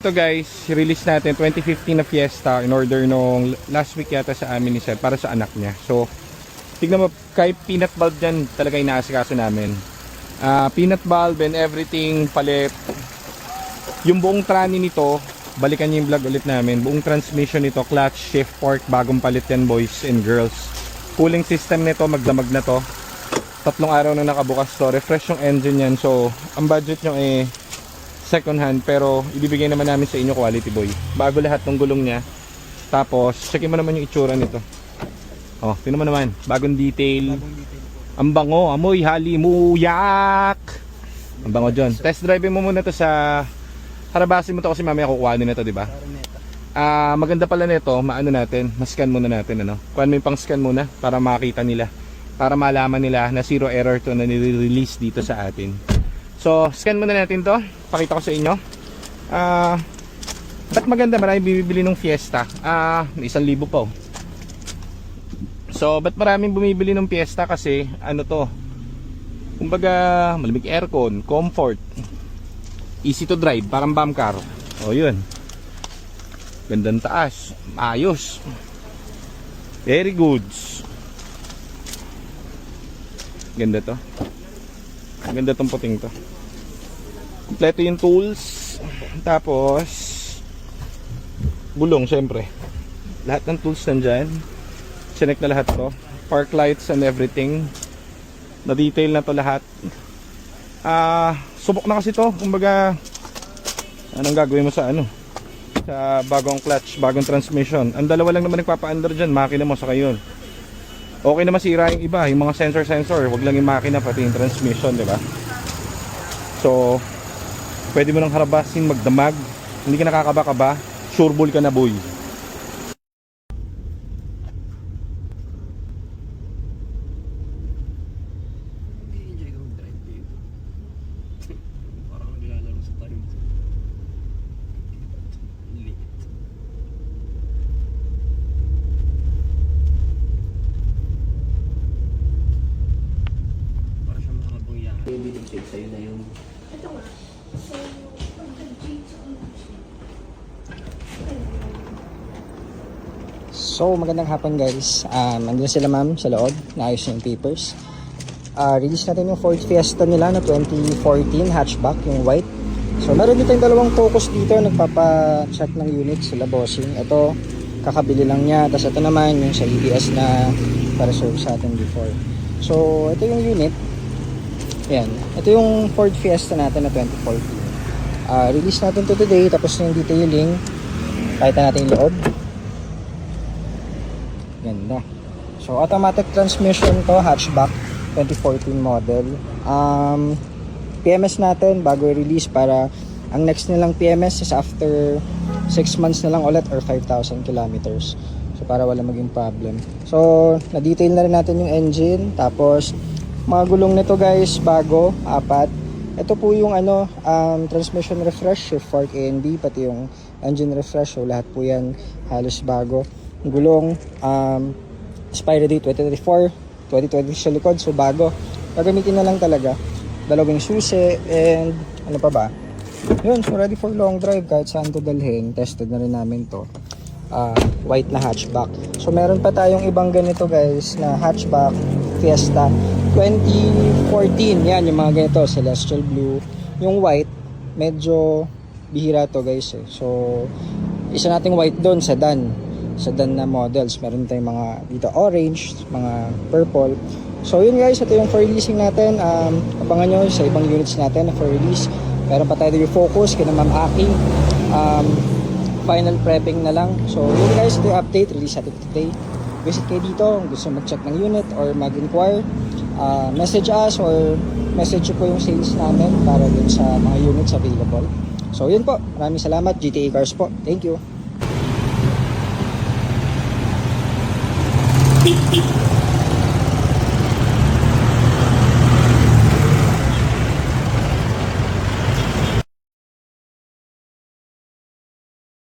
ito guys, release natin 2015 na Fiesta in order nung last week yata sa amin ni Sir para sa anak niya. So, tignan mo, kahit peanut bulb dyan talaga inaasikaso namin. Peanut bulb and everything, palit. Yung buong trani nito, balikan niyo yung vlog ulit namin. Buong transmission nito, clutch, shift, fork, bagong palit yan boys and girls. Cooling system nito, magdamag na to. 3 araw na nakabukas to. Refresh yung engine yan. So, ang budget nyo second hand, pero ibibigay naman namin sa inyo quality boy. Bago lahat ng gulong niya. Tapos, checkin mo naman yung itsura nito. Oh, tingnan mo naman, bagong detail. Ang bango, amoy halimuyak. Ang bango John. Test drive mo muna to sa harabasin mo to kasi mamaya kukuhanin na to, di ba? Maganda pala nito, maano natin, ma-scan muna natin ano. Kuhaan mo yung pang-scan muna para makita nila. Para malaman nila na zero error to na nire-release dito sa atin. So, scan muna natin to. Pakita ko sa inyo. Ba't maganda? Maraming bibili ng Fiesta. 1,000 pa oh. So, ba't maraming bumibili ng Fiesta? Kasi, ano to? Kumbaga, malamig aircon, comfort, easy to drive, parang bomb car. O, yun. Gandang taas. Ayos. Very good. Ganda to. Ganda tong puting to. Kompleto yung tools. Tapos gulong syempre. Lahat ng tools nandyan. Sinek na lahat to. Park lights and everything. Na-detail na to lahat. Subok na kasi to. Kumbaga, anong gagawin mo sa ano? Sa bagong clutch, bagong transmission. Ang dalawa lang naman nagpapa-under dyan. Makina mo sa kayon. Okay na masira yung iba. Yung mga sensor. Huwag lang yung makina, pati yung transmission, di ba? So, pwede mo nang harabasin, magdamag. Hindi ka nakakaba-kaba. Sure ball ka na boy. Sa'yo na yung... Ito nga. So, magandang hapon guys. Andun sila ma'am sa loob. Naayos yung papers. Release natin yung Ford Fiesta nila na 2014 hatchback, yung white. So, meron dito yung dalawang focus dito. Nagpapa-check ng unit sila bossing. Ito, kakabili lang niya. Tapos ito naman yung sa EBS na pa-reserve sa atin before. So, ito yung unit. Yan. Ito yung Ford Fiesta natin na 2014. Release natin to today. Tapos yung detailing. Pakita natin yung loob. Ganda. So, automatic transmission to. Hatchback. 2014 model. PMS natin bago i-release para ang next nilang PMS is after 6 months na lang ulit or 5,000 kilometers. So, para wala maging problem. So, na-detail na rin natin yung engine. Tapos, mga gulong nito guys, bago, 4. Ito po yung transmission refresh, shift fork A and B, pati yung engine refresh. So lahat po yan halos bago. Gulong, expiry date 2024, 2020 sa likod, so bago. Gagamitin na lang talaga. Dalawang susi, and ano pa ba? Yun, so ready for long drive kahit saan to dalhin. Tested na rin namin to. White na hatchback. So meron pa tayong ibang ganito guys na hatchback Fiesta 2014. Yan yung mga ganito, celestial blue. Yung white medyo bihira to guys eh. So isa nating white doon, sedan na models. Meron tayong mga dito orange, mga purple. So yun guys, ito yung for releasing natin. Abangan nyo sa ibang units natin na for release. Meron pa tayo yung focus kina Ma'am Aki. Final prepping na lang. So yun guys, ito yung update. Release natin today. Visit kayo dito kung gusto mag-check ng unit or mag-inquire. Message us or message po yung sales namin para dun sa mga units available. So yun po. Maraming salamat. GTA Cars po. Thank you.